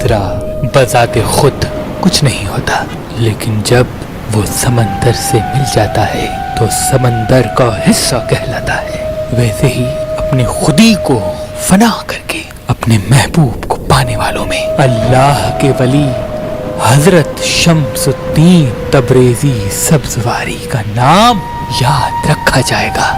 خضرا بذات خود کچھ نہیں ہوتا، لیکن جب وہ سمندر سے مل جاتا ہے تو سمندر کا حصہ کہلاتا ہے۔ ویسے ہی اپنے خودی کو فنا کر کے اپنے محبوب کو پانے والوں میں اللہ کے ولی حضرت شمس الدین تبریزی سبزواری کا نام یاد رکھا جائے گا۔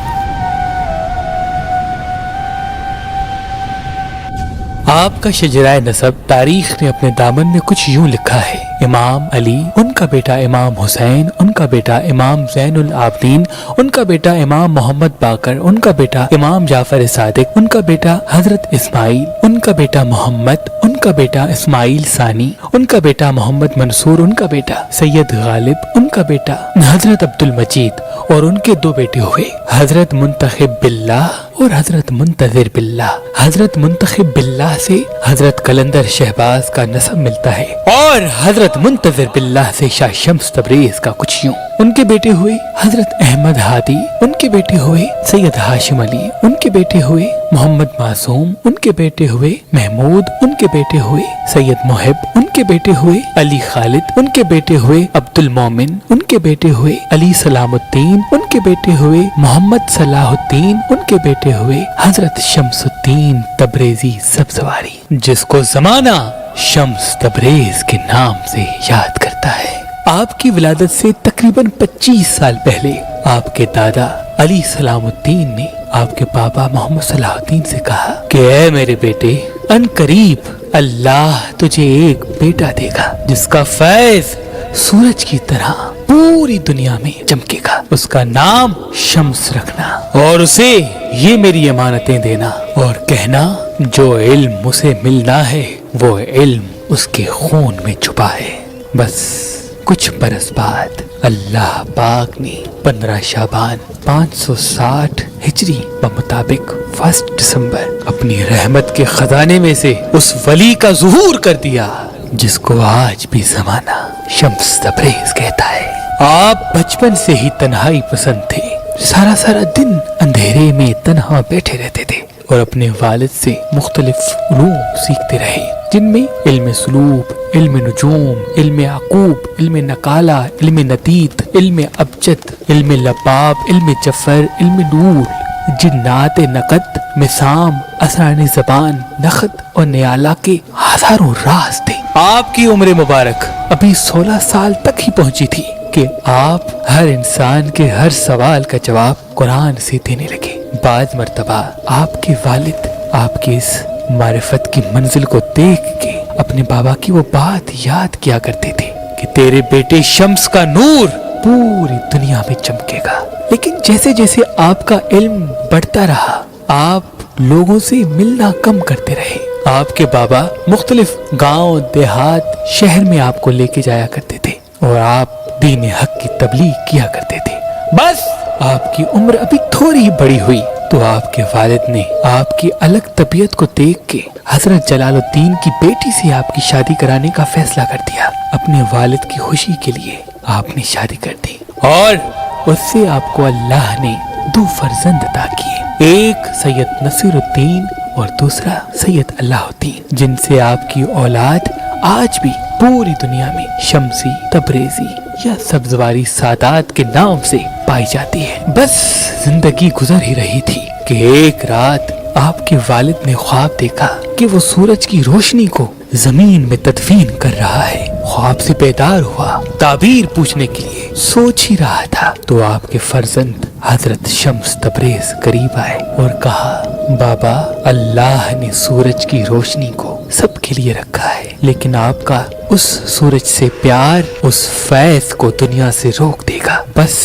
آپ کا شجرہ نسب تاریخ نے اپنے دامن میں کچھ یوں لکھا ہے: امام علی، ان کا بیٹا امام حسین، ان کا بیٹا امام زین العابدین، ان کا بیٹا امام محمد باقر، ان کا بیٹا امام جعفر صادق، ان کا بیٹا حضرت اسماعیل، ان کا بیٹا محمد، ان کا بیٹا اسماعیل ثانی، ان کا بیٹا محمد منصور، ان کا بیٹا سید غالب، ان کا بیٹا حضرت عبد المجید، اور ان کے دو بیٹے ہوئے حضرت منتخب باللہ اور حضرت منتظر باللہ۔ حضرت منتخب باللہ سے حضرت قلندر شہباز کا نسب ملتا ہے، اور حضرت منتظر باللہ سے شاہ شمس تبریز کا کچھ یوں۔ ان کے بیٹے ہوئے حضرت احمد ہادی، ان کے بیٹے ہوئے سید ہاشم علی، ان کے بیٹے ہوئے محمد معصوم، ان کے بیٹے ہوئے محمود، ان کے بیٹے ہوئے سید محب، ان کے بیٹے ہوئے علی خالد، ان کے بیٹے ہوئے عبد المومن، ان کے بیٹے ہوئے علی سلام الدین، ان کے بیٹے ہوئے محمد صلاح الدین، ان کے بیٹے ہوئے حضرت شمس الدین تبریزی سبزواری، جس کو زمانہ شمس تبریز کے نام سے یاد کرتا ہے۔ آپ کی ولادت سے تقریباً 25 سال پہلے آپ کے دادا علی سلام الدین نے آپ کے بابا محمد صلاح الدین سے کہا کہ اے میرے بیٹے، ان قریب اللہ تجھے ایک بیٹا دے گا جس کا فیض سورج کی طرح پوری دنیا میں چمکے گا، اس کا نام شمس رکھنا، اور اسے یہ میری امانتیں دینا اور کہنا جو علم اسے ملنا ہے وہ علم اس کے خون میں چھپا ہے۔ بس کچھ برس بعد اللہ پاک نے 15 شعبان 560 ہجری بمطابق 1 دسمبر اپنی رحمت کے خزانے میں سے اس ولی کا ظہور کر دیا جس کو آج بھی زمانہ شمس تبریز کہتا ہے۔ آپ بچپن سے ہی تنہائی پسند تھے، سارا دن اندھیرے میں تنہا بیٹھے رہتے تھے اور اپنے والد سے مختلف علوم سیکھتے رہے، جن میں علم سلوک، علم نجوم، علم عقوب، علم نقالہ، علم نتیت، علم ابجد، علم لباب، علم جفر، علم نور، جنات نقد، مسام، اسرار زبان، نخت اور نیالہ کے ہزاروں راز تھے۔ آپ کی عمر مبارک ابھی 16 سال تک ہی پہنچی تھی کہ آپ ہر انسان کے ہر سوال کا جواب قرآن سے دینے لگے۔ بعض مرتبہ آپ کے والد آپ کی اس معرفت کی منزل کو دیکھ کے اپنے بابا کی وہ بات یاد کیا کرتے تھے کہ تیرے بیٹے شمس کا نور پوری دنیا میں چمکے گا۔ لیکن جیسے جیسے آپ کا علم بڑھتا رہا، آپ لوگوں سے ملنا کم کرتے رہے۔ آپ کے بابا مختلف گاؤں، دیہات، شہر میں آپ کو لے کے جایا کرتے تھے اور آپ دین حق کی تبلیغ کیا کرتے تھے۔ بس آپ کی عمر ابھی تھوڑی ہی بڑی ہوئی تو آپ کے والد نے آپ کی الگ طبیعت کو دیکھ کے حضرت جلال الدین کی بیٹی سے آپ کی شادی کرانے کا فیصلہ کر دیا۔ اپنے والد کی خوشی کے لیے آپ نے شادی کر دی اور اس سے آپ کو اللہ نے 2 فرزند عطا کیے، ایک سید نصیر الدین اور دوسرا سید اللہ الدین، جن سے آپ کی اولاد آج بھی پوری دنیا میں شمسی، تبریزی یا سبزواری سادات کے نام سے پائی جاتی ہے۔ بس زندگی گزر ہی رہی تھی کہ ایک رات آپ کے والد نے خواب دیکھا کہ وہ سورج کی روشنی کو زمین میں تدفین کر رہا ہے۔ خواب سے بیدار ہوا، تعبیر پوچھنے کے لیے سوچ ہی رہا تھا تو آپ کے فرزند حضرت شمس تبریز قریب آئے اور کہا، بابا، اللہ نے سورج کی روشنی کو سب کے لیے رکھا ہے، لیکن آپ کا اس سورج سے پیار اس فیض کو دنیا سے روک دے گا۔ بس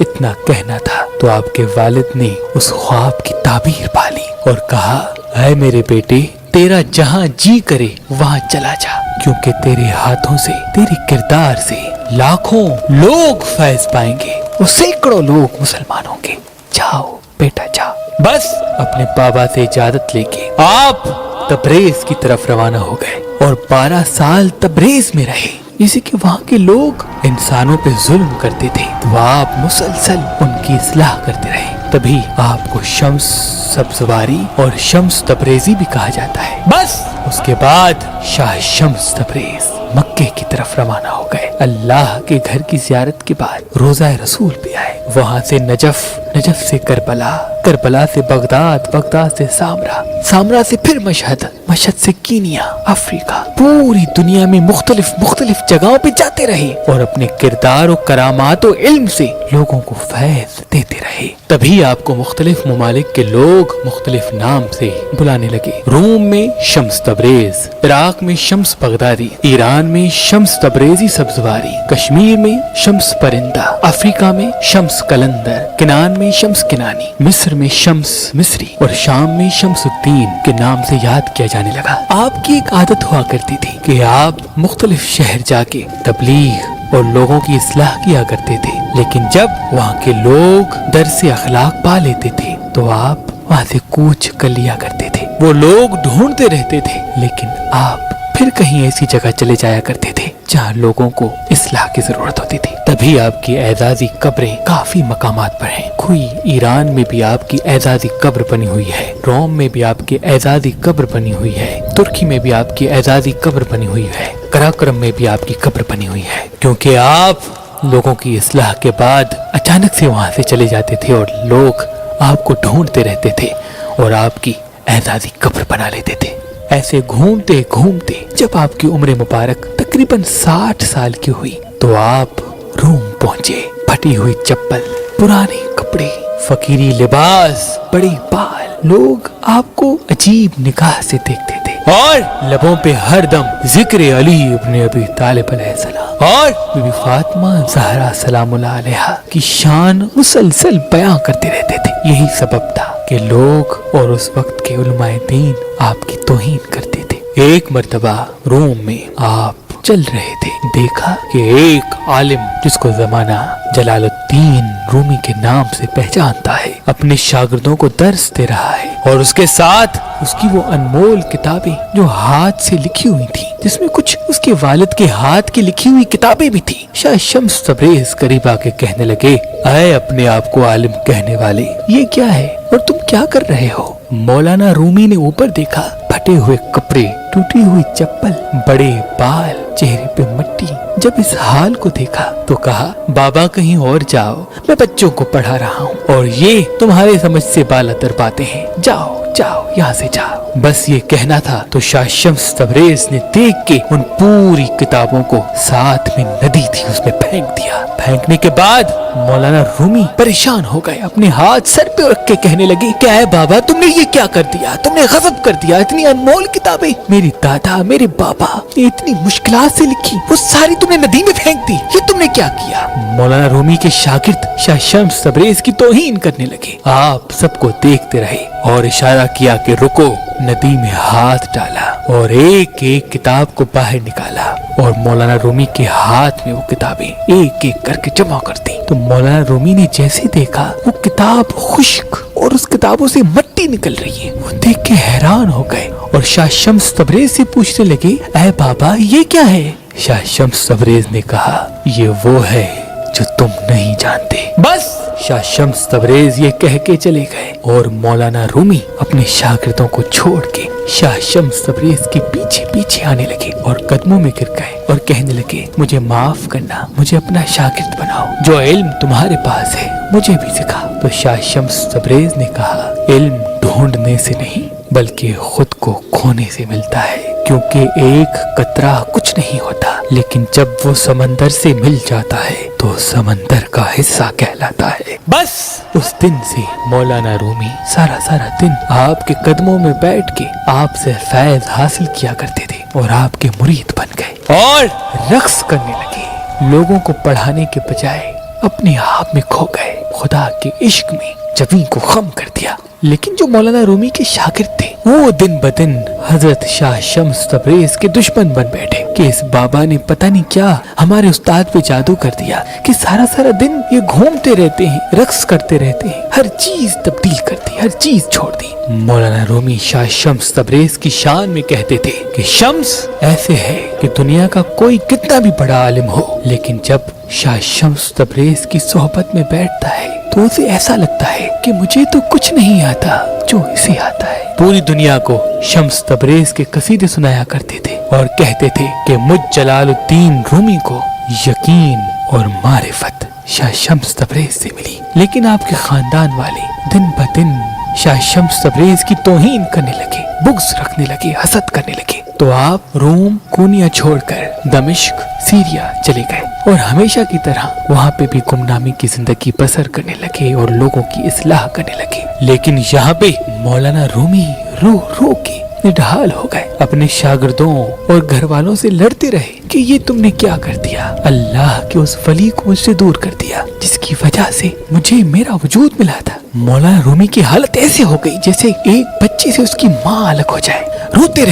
اتنا کہنا تھا تو آپ کے والد نے اس خواب کی تعبیر پالی اور کہا، اے میرے بیٹے، تیرا جہاں جی کرے وہاں چلا جا، کیونکہ تیرے ہاتھوں سے، تیرے کردار سے لاکھوں لوگ فیض پائیں گے اور سینکڑوں لوگ مسلمان ہوں گے۔ جاؤ بیٹا جاؤ۔ بس اپنے بابا سے اجازت لے کے آپ تبریز کی طرف روانہ ہو گئے اور 12 سال تبریز میں رہے، جیسے کہ وہاں کے لوگ انسانوں پہ ظلم کرتے تھے تو آپ مسلسل ان کی اصلاح کرتے رہے۔ تبھی آپ کو شمس सब्जवारी और शम्स तबरेजी भी कहा जाता है। बस उसके बाद शाह शम्स तबरेज मक्के की तरफ रवाना हो गए। अल्लाह के घर की ज़ियारत के बाद रोज़ा रसूल पे आए, वहाँ से नजफ, नजफ से करबला, करबला से बगदाद, बगदाद से सामरा, सामरा से फिर मशहद, मशहद से कीनिया, अफ्रीका, पूरी दुनिया में मुख्तलिफ जगहों पे जाते रहे और अपने किरदार और करामात और इल्म से लोगों को फैज़ देते रहे। तभी आपको मुख्तलिफ ममालिक के लोग मुख्तलिफ नाम से बुलाने लगे। रोम में शम्स तबरेज, इराक में शम्स बगदादी, ईरान में शम्स तबरेजी सब्जवारी, कश्मीर में शम्स परिंदा, अफ्रीका में शम्स कलंदर, किनान में शम्स किनानी, मिस्र में शम्स मिस्री और शाम में शम्सुद्दीन के नाम से याद किया जाने लगा। आपकी एक आदत हुआ करती थी कि आप मुख्तलिफ शहर जाके तबलीग और लोगों की इस्लाह किया करते थे, लेकिन जब वहाँ के लोग दर्से अखलाक पा लेते थे तो आप वहाँ से कूच कर लिया करते थे। वो लोग ढूंढते रहते थे, लेकिन आप फिर कहीं ऐसी जगह चले जाया करते थे जहाँ लोगों को इस्लाह की जरूरत होती थी। तभी आपकी एजाजी कब्रें काफी मकामात पर हैं। खुई ईरान में भी आपकी एजाजी कब्र बनी हुई है, रोम में भी आपकी एजाजी कब्र बनी हुई है, तुर्की में भी आपकी एजाजी कब्र बनी हुई है, कराक्रम में भी आपकी कब्र बनी हुई है, क्योंकि आप लोगों की इस्लाह के बाद अचानक से वहाँ से चले जाते थे और लोग आपको ढूंढते रहते थे और आपकी एजाजी कब्र बना लेते थे। ऐसे घूमते घूमते जब आपकी उम्र मुबारक तकरीबन 60 साल की हुई तो आप रोम पहुंचे। फटी हुई चप्पल, पुराने कपड़े, फकीरी लिबास, बड़े बाल, लोग आपको अजीब निगाह से देखते थे और लबों पे हरदम जिक्र अली इब्न अबी तालिब अलैहिस्सलाम और बीबी फातिमा ज़हरा सलामुल्लाह अलैहा की शान मुसलसल बयां करते रहते थे। यही सबब था कि लोग और उस वक्त के उलमाए दीन आपकी तौहीन करते थे। एक मर्तबा रोम में आप चल रहे थे, देखा कि एक आलिम जिसको जमाना जलालुद्दीन रूमी के नाम से पहचानता है अपने शागिर्दों को दर्स दे रहा है और उसके साथ उसकी वो अनमोल किताबें जो हाथ से लिखी हुई थी, जिसमें कुछ उसके वालिद के हाथ की लिखी हुई किताबें भी थी। शाह शम्स तबरेज करीब आके कहने लगे, आए अपने आप को आलिम कहने वाले, ये क्या है और तुम क्या कर रहे हो? मौलाना रूमी ने ऊपर देखा, फटे हुए कपड़े, टूटी हुई चप्पल, बड़े बाल, चेहरे पे मट्टी। जब इस हाल को देखा तो कहा, बाबा कहीं और जाओ, मैं बच्चों को पढ़ा रहा हूँ और ये तुम्हारे समझ से बालातर बातें हैं, जाओ जाओ यहाँ से जाओ। बस ये कहना था तो शाह शम्स तबरेज ने देख के उन पूरी किताबों को, साथ में नदी थी उसमें फेंक दिया। फेंकने के बाद मौलाना रूमी परेशान हो गए, अपने हाथ सर पे रख के कहने लगे, क्या है बाबा तुमने ये क्या कर दिया? तुमने गजब कर दिया, इतनी अनमोल किताबें मेरी दादा मेरे बाबा ने इतनी मुश्किलात से लिखी, वो सारी तुमने नदी में फेंक दी, ये तुमने क्या किया? मौलाना रूमी के शागिर्द शाह शम्स तबरेज की तौहीन करने लगे। आप सबको देखते रहे और इशारा किया कि रुको। नदी में हाथ डाला और एक एक किताब को बाहर निकाला और मौलाना रूमी के हाथ में वो किताबें एक एक करके जमा कर दी। तो मौलाना रूमी ने जैसे देखा वो किताब खुश्क और उस किताबों से मट्टी निकल रही है, वो देख के हैरान हो गए और शाह शम्स तबरेज से पूछने लगे, ऐ बाबा ये क्या है? शाह शम्स तबरेज ने कहा, ये वो है जो तुम नहीं जानते। बस शाह शम्स तबरेज ये कह के चले गए और मौलाना रूमी अपने शागिर्दों को छोड़ के शाह शम्स तबरेज के पीछे पीछे आने लगे और कदमों में गिर गए और कहने लगे, मुझे माफ करना, मुझे अपना शागिर्द बनाओ, जो इल्म तुम्हारे पास है मुझे भी सिखा। तो शाह शम्स तबरेज ने कहा, इल्म ढूंढने से नहीं बल्कि खुद को खोने से मिलता है, क्योंकि एक कतरा कुछ नहीं होता, लेकिन जब वो समंदर से मिल जाता है तो समंदर का हिस्सा कहलाता है। बस उस दिन से मौलाना रूमी सारा दिन आपके कदमों में बैठ के आपसे फैज हासिल किया करते थे और आपके मुरीद बन गए और रक्स करने लगे। लोगों को पढ़ाने के बजाय अपने आप में खो गए, खुदा के इश्क में जमीन को खम कर दिया। लेकिन जो मौलाना रूमी के शागिर्द थे वो दिन ब दिन हजरत शाह शम्स तबरेज के दुश्मन बन बैठे कि इस बाबा ने पता नहीं क्या हमारे उस्ताद पे जादू कर दिया कि सारा दिन ये घूमते रहते हैं, रक्स करते रहते हैं, हर चीज तब्दील कर दी, हर चीज छोड़ दी। मौलाना रूमी शाह शम्स तबरेज की शान में कहते थे कि शम्स ऐसे है कि दुनिया का कोई कितना भी बड़ा आलिम हो, लेकिन जब शाह शम्स तबरेज की सोहबत में बैठता है तो उसे ऐसा लगता है कि मुझे तो कुछ नहीं आता, जो इसे आता है। पूरी दुनिया को शम्स तबरेज के कसीदे सुनाया करते थे और कहते थे कि मुझ जलालुद्दीन रूमी को यकीन और मारिफत शाह शम्स तबरेज से मिली। लेकिन आपके खानदान वाले दिन ब दिन शाह शम्स तबरेज की तौहीन करने लगे, बुग़्ज़ रखने लगे, हसद करने लगे। तो आप रोम कोनिया छोड़कर दमिश्क सीरिया चले गए और हमेशा की तरह वहाँ पे भी गुमनामी की जिंदगी बसर करने लगे और लोगों की इस्लाह करने लगे। लेकिन यहाँ पे मौलाना रूमी रो रो के निढाल हो गए, अपने शागिर्दों और घर वालों से लड़ते रहे कि ये तुमने क्या कर दिया, अल्लाह के उस वली को मुझसे दूर कर दिया जिसकी वजह से मुझे मेरा वजूद मिला था। मौलाना रूमी की हालत ऐसे हो गई जैसे एक बच्चे से उसकी माँ अलग हो जाए। रोते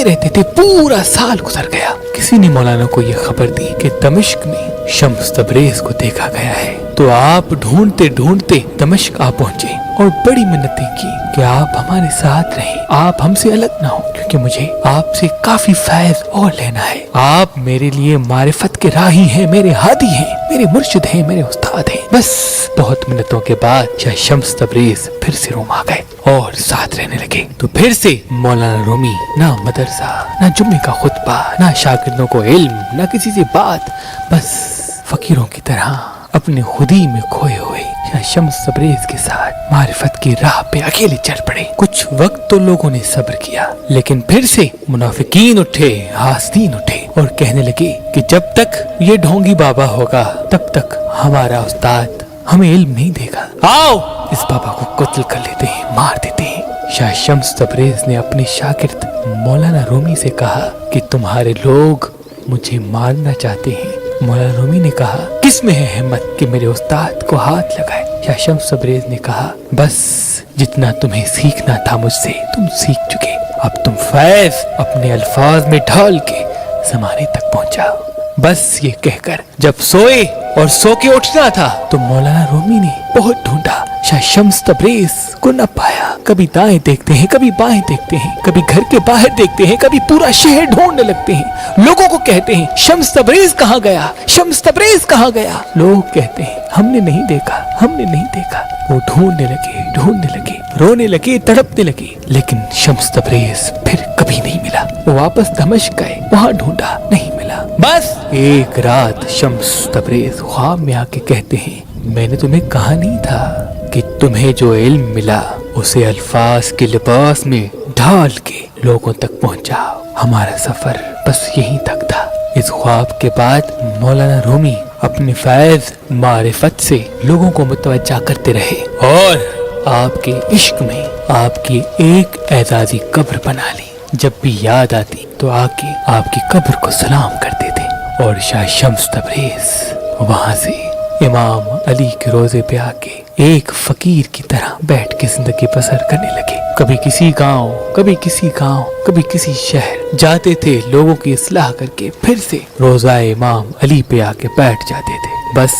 रहते थे, पूरा साल गुजर गया। किसी ने मौलाना को यह खबर दी कि दमिश्क में शम्स तबरेज को देखा गया है। तो आप ढूंढते ढूंढते दमिश्क आ पहुंचे और बड़ी मिन्नतें की कि आप हमारे साथ रहें, आप हमसे अलग ना हो, क्योंकि मुझे आपसे काफी फैज़ और लेना है। आप मेरे लिए मारिफत के राही हैं, मेरे हादी हैं, मेरे मुर्शिद हैं, मेरे उस्ताद हैं। बस बहुत मिन्नतों के बाद शाह शम्स तबरेज फिर से रोम आ गए और साथ रहने लगे। तो फिर से मौलाना रूमी ना मदरसा, ना जुम्मे का खुतबा, ना शागिर्दों को इल्म, ना किसी से बात, बस फकीरों की तरह अपने खुदी में खोए हुए शाह शम्स तबरेज के साथ मारिफत की राह पे अकेले चल पड़े। कुछ वक्त तो लोगों ने सब्र किया, लेकिन फिर से मुनाफिकीन उठे, हासदीन उठे और कहने लगे कि जब तक ये ढोंगी बाबा होगा तब तक हमारा उस्ताद हमें इल्म नहीं देगा। आओ इस बाबा को कत्ल कर लेते हैं, मार देते हैं। शाह शम्स तबरेज ने अपने शागिर्द मौलाना रूमी से कहा कि तुम्हारे लोग मुझे मारना चाहते हैं। मौलाना रूमी ने कहा किस में है हिम्मत कि मेरे उस्ताद को हाथ लगाए। शाह शम्स तबरेज ने कहा बस जितना तुम्हें सीखना था मुझसे तुम सीख चुके, अब तुम फैज़ अपने अल्फाज में ढाल के ज़माने तक पहुंचाओ। बस ये कहकर जब सोए और सो के उठना था तो मौलाना रूमी ने बहुत ढूंढा, शाह शम्स तबरेज को न पाया। कभी दाएं देखते हैं, कभी बाएं देखते हैं, कभी घर के बाहर देखते हैं, कभी पूरा शहर ढूंढने लगते हैं। लोगों को कहते हैं शम्स तबरेज कहाँ गया, शम्स तबरेज कहाँ गया। लोग कहते हैं हमने नहीं देखा, हमने नहीं देखा। वो ढूंढने लगे, रोने लगे, तड़पने लगे, लेकिन शम्स तबरेज फिर कभी नहीं मिला। वो वापस दमिश्क गए, वहाँ ढूंढा, नहीं मिला। बस एक रात शम्स तबरेज ख्वाब में आके कहते हैं मैंने तुम्हें कहा नहीं था कि तुम्हें जो इल्म मिला उसे अल्फाज के लिबास में ढाल के लोगों तक पहुंचाओ। हमारा सफर बस यहीं तक था। इस ख्वाब के बाद मौलाना रूमी अपने फैज़ मारिफत से लोगों को मुतवज्जा करते रहे और आपके इश्क में आपकी एक एजाजी कब्र बना ली। जब भी याद आती तो आके आपकी कब्र को सलाम करते थे और शाह शम्स तबरेज वहां से इमाम अली के रोजे पे आके एक फकीर की तरह बैठ के जिंदगी बसर करने लगे। कभी किसी गांव, कभी किसी गांव, कभी किसी शहर जाते थे, लोगों की इस्लाह करके फिर से रोजा इमाम अली पे आके बैठ जाते थे। बस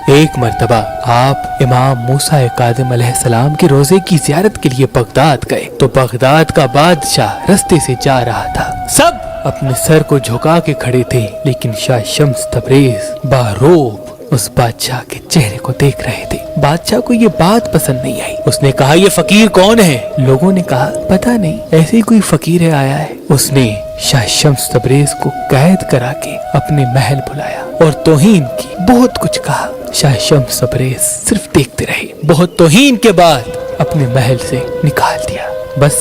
एक मर्तबा आप इमाम मूसा काज़िम अलैहिस्सलाम के रोजे की ज़ियारत के लिए बगदाद गए तो बगदाद का बादशाह रास्ते से जा रहा था। सब अपने सर को झुका के खड़े थे, लेकिन शाह शम्स तबरेज बारोब उस बादशाह के चेहरे को देख रहे थे। बादशाह को ये बात पसंद नहीं आई। उसने कहा ये फकीर कौन है? लोगों ने कहा पता नहीं, ऐसे ही कोई फकीर है आया है। उसने शाह शम्स तबरेज को कैद करा के अपने महल बुलाया और तौहीन की, बहुत कुछ कहा। शाह शम्स तबरेज सिर्फ देखते रहे। बहुत तौहीन के बाद अपने महल से निकाल दिया। बस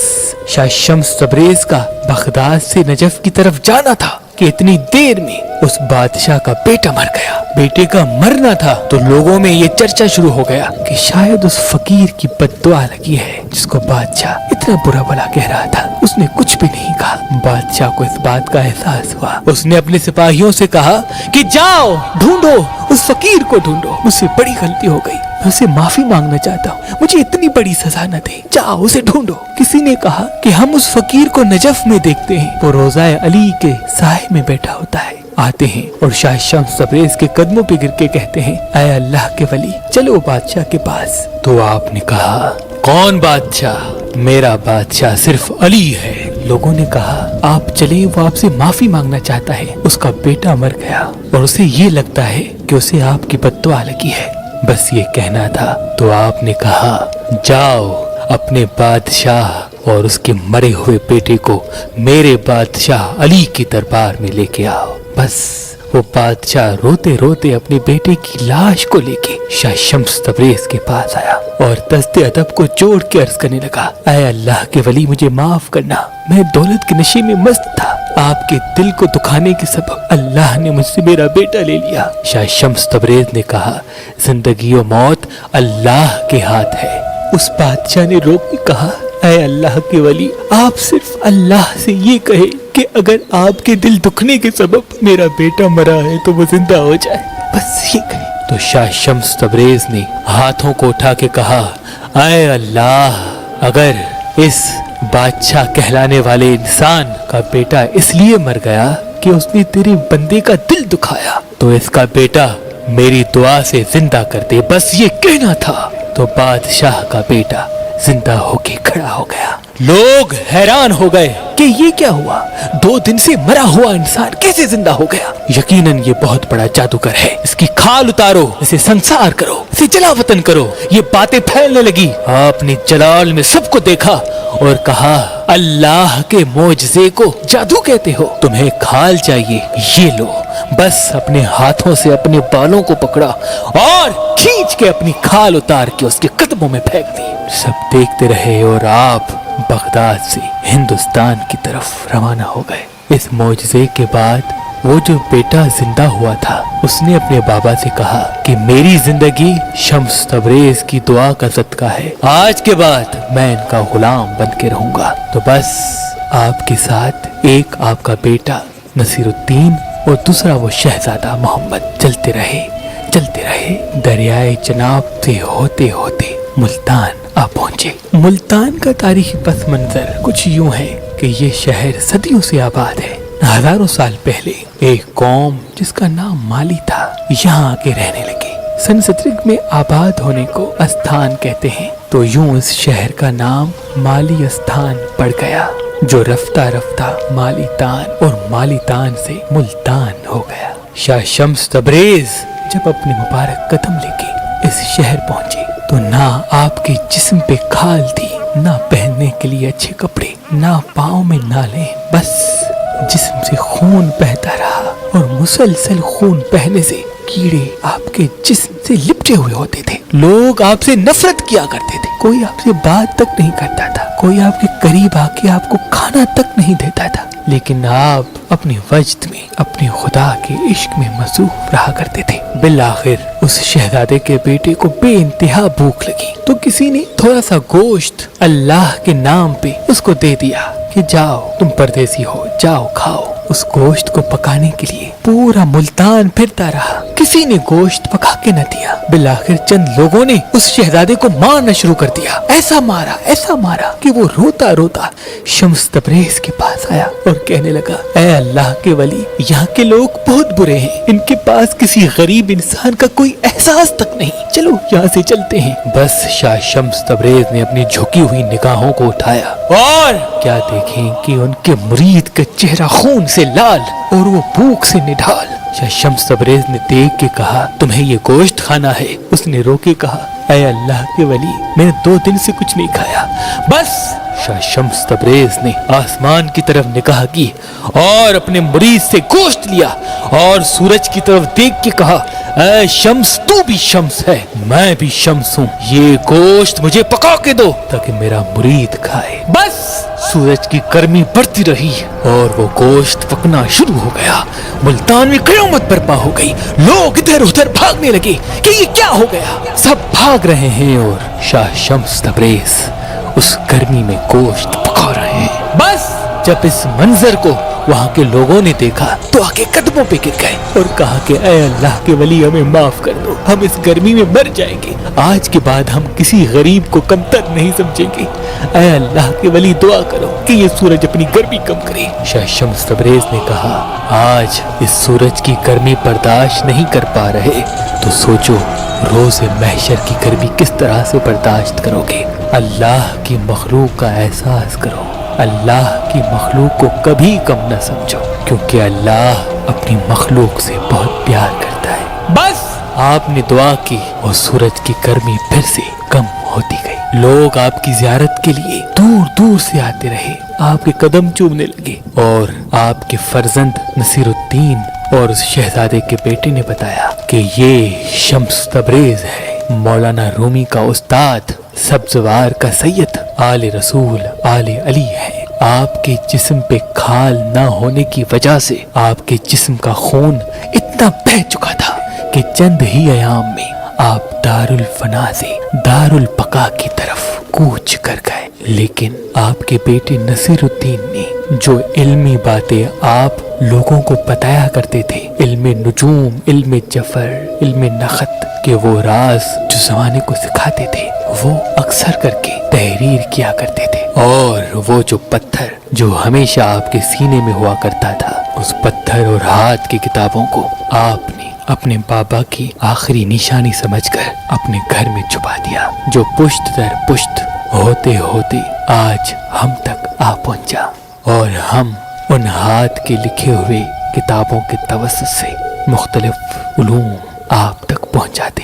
शाह शम्स तबरेज का बगदाद से नजफ की तरफ जाना था कि इतनी देर में उस बादशाह का बेटा मर गया। बेटे का मरना था तो लोगों में ये चर्चा शुरू हो गया कि शायद उस फकीर की बद्दुआ लगी है जिसको बादशाह इतना बुरा भला कह रहा था। उसने कुछ भी नहीं कहा। बादशाह को इस बात का एहसास हुआ। उसने अपने सिपाहियों से कहा कि जाओ ढूंढो, उस फकीर को ढूंढो। मुझसे बड़ी गलती हो गई, मैं उसे माफी मांगना चाहता हूँ, मुझे इतनी बड़ी सजा न दे, जाओ उसे ढूंढो। किसी ने कहा कि हम उस फकीर को नजफ में देखते हैं, वो रोजा अली के साए में बैठा होता है। आते हैं और शाह शम्स तबरेज के कदमों पे गिर के कहते हैं ऐ अल्लाह के वली चलो बादशाह के पास। तो आपने कहा कौन बादशाह? मेरा बादशाह सिर्फ अली है। लोगों ने कहा आप चले, वो आपसे माफी मांगना चाहता है, उसका बेटा मर गया और उसे ये लगता है कि उसे आपकी बद्दुआ लगी है। बस ये कहना था तो आपने कहा जाओ अपने बादशाह और उसके मरे हुए बेटे को मेरे बादशाह अली के दरबार में लेके आओ। बस वो बादशाह रोते रोते अपने बेटे की लाश को लेके शाह शम्स तबरेज के पास आया और दस्ते अदब को जोड़ के अर्ज करने लगा, ऐ अल्लाह के वली मुझे माफ करना, मैं दौलत के नशे में मस्त था, आपके दिल को दुखाने के सबब अल्लाह ने मुझसे मेरा बेटा ले लिया। शाह शम्स तबरेज ने कहा, जिंदगी और मौत अल्लाह के हाथ है। उस बादशाह ने रोक के कहा, ऐ अल्लाह के वली, आप सिर्फ अल्लाह से ये कहे कि अगर आपके दिल दुखने के सबब मेरा बेटा मरा है तो वो जिंदा हो जाए, बस ये कहे। तो शाह शम्स तबरेज ने हाथों को उठा के कहा, ऐ अल्लाह, अगर इस बादशाह कहलाने वाले इंसान का बेटा इसलिए मर गया कि उसने तेरे बंदे का दिल दुखाया, तो इसका बेटा मेरी दुआ से जिंदा कर दे, बस ये कहना था। तो बादशाह का बेटा जिंदा होके खड़ा हो गया। लोग हैरान हो गए कि ये क्या हुआ, 2 दिन से मरा हुआ इंसान कैसे जिंदा हो गया। यकीनन ये बहुत बड़ा जादूगर है, इसकी खाल उतारो, इसे संसार करो, इसे जलावतन करो। ये बातें फैलने लगी। आपने जलाल में सबको देखा और कहा, अल्लाह के मोजज़े को जादू कहते हो, तुम्हें खाल चाहिए, ये लो। बस अपने हाथों से अपने बालों को पकड़ा और खींच के अपनी खाल उतार के उसके कदमों में फेंक दी। सब देखते रहे और आप बगदाद से हिंदुस्तान की तरफ रवाना हो गए। इस मोजज़े के बाद वो जो बेटा जिंदा हुआ था, उसने अपने बाबा से कहा कि मेरी जिंदगी शम्स तबरेज की दुआ का सदका है, आज के बाद मैं इनका गुलाम बन के रहूंगा। तो बस आपके साथ एक आपका बेटा नसीरुद्दीन और दूसरा वो शहजादा मोहम्मद चलते रहे। दरियाए जनाब से होते होते मुल्तान आ पहुंचे। मुल्तान का तारीखी पस मंजर कुछ यूं है कि ये शहर सदियों से आबाद है। हजारों साल पहले एक कौम जिसका नाम माली था यहाँ आके रहने लगे। संस्कृत में आबाद होने को स्थान कहते हैं, तो यूं इस शहर का नाम माली स्थान पड़ गया, जो रफ्ता रफ्ता मालीतान और मालीतान से मुल्तान हो गया। शाह शम्स तबरेज जब अपने मुबारक कदम लेके इस शहर पहुंचे तो ना आपके जिस्म पे खाल थी, ना पहनने के लिए अच्छे कपड़े, ना पाँव में नाले, बस जिस्म से खून बहता रहा और मुसलसल खून बहने से कीड़े आपके जिस्म से लिपटे हुए होते थे। लोग आपसे नफरत किया करते थे, कोई आपसे बात तक नहीं करता था, कोई आपके करीब आके आपको खाना तक नहीं देता था, लेकिन आप अपनी वजद में अपने खुदा के इश्क में मसरूफ रहा करते थे। बिलाखिर उस शहजादे के बेटे को बेइंतहा भूख लगी तो किसी ने थोड़ा सा गोश्त अल्लाह के नाम पे उसको दे दिया कि जाओ, तुम परदेसी हो, जाओ खाओ। उस गोश्त को पकाने के लिए पूरा मुल्तान फिरता रहा, किसी ने गोश्त पका के न दिया। बिलाखिर चंद लोगों ने उस शहजादे को मारना शुरू कर दिया, ऐसा मारा कि वो रोता रोता शम्स तबरेज के पास आया और कहने लगा, ऐ अल्लाह के वली, यहाँ के लोग बहुत बुरे हैं, इनके पास किसी गरीब इंसान का कोई एहसास तक नहीं, चलो यहाँ से चलते हैं। बस शाह शम्स तबरेज ने अपनी झुकी हुई निगाहों को उठाया और क्या देखें कि उनके मुरीद का चेहरा खून से लाल और वो भूख से निढाल। शाह शम्स तबरेज ने देख के कहा, तुम्हें ये गोश्त खाना है? उसने रो के कहा, ऐ अल्लाह के वली, मैंने 2 दिन से कुछ नहीं खाया। बस शाह शम्स तबरेज ने आसमान की तरफ निगाह की और अपने मुरीद से गोश्त लिया और सूरज की तरफ देख के कहा, ऐ शम्स, तू भी शम्स है, मैं भी शम्स हूँ, ये गोश्त मुझे पका के दो ताकि मेरा मुरीद खाए। बस सूरज की गर्मी बढ़ती रही और वो गोश्त पकना शुरू हो गया। मुल्तान में क़यामत बर्पा हो गई। लोग इधर उधर भागने लगे कि ये क्या हो गया। सब भाग रहे हैं और शाह शम्स तबरेज उस गर्मी में गोश्त पका रहे हैं। बस जब इस मंजर को वहाँ के लोगों ने देखा तो आके कदमों पे गिर गए और कहा कि ऐ अल्लाह के वली, हमें माफ कर दो, हम इस गर्मी में मर जाएंगे, आज के बाद हम किसी गरीब को कमतर नहीं समझेंगे। ऐ अल्लाह के वली, दुआ करो कि ये सूरज अपनी गर्मी कम करे। शाह शम्स तबरेज ने कहा, आज इस सूरज की गर्मी बर्दाश्त नहीं कर पा रहे तो सोचो रोज़े महशर की गर्मी किस तरह से बर्दाश्त करोगे। अल्लाह की मखलूक का एहसास करो, अल्लाह की मखलूक को कभी कम न समझो, क्योंकि अल्लाह अपनी मखलूक से बहुत प्यार करता है। बस आपने दुआ की और सूरज की गर्मी फिर से कम होती गई। लोग आपकी जियारत के लिए दूर दूर से आते रहे, आपके कदम चूमने लगे। और आपके फर्जंद नसीरुद्दीन और उस शहजादे के बेटे ने बताया कि ये शम्स तबरेज है, मौलाना रूमी का उस्ताद, सब्जवार का सैयद, आले रसूल आले अली है। आपके जिस्म पे खाल ना होने की वजह से आपके जिस्म का खून इतना बह चुका था कि चंद ही अयाम में आप दारुल फना से दारुल बका की तरफ कूच कर गए। लेकिन आपके बेटे नसीरुद्दीन ने जो इल्मी बातें आप लोगों को बताया करते थे, इल्मे नुजूम, इल्मे जफर, इल्मे नखत के वो राज जो जमाने को सिखाते थे, वो अक्सर करके तहरीर किया करते थे। और वो जो पत्थर जो हमेशा आपके सीने में हुआ करता था, उस पत्थर और हाथ की किताबों को आपने अपने बाबा की आखिरी निशानी समझकर अपने घर में छुपा दिया, जो पुश्त दर पुश्त होते होते आज हम तक आ पहुंचा। और हम उन हाथ के लिखे हुए किताबों के तवस्सुत से मुख्तलिफ उलूम आप तक पहुंचाते।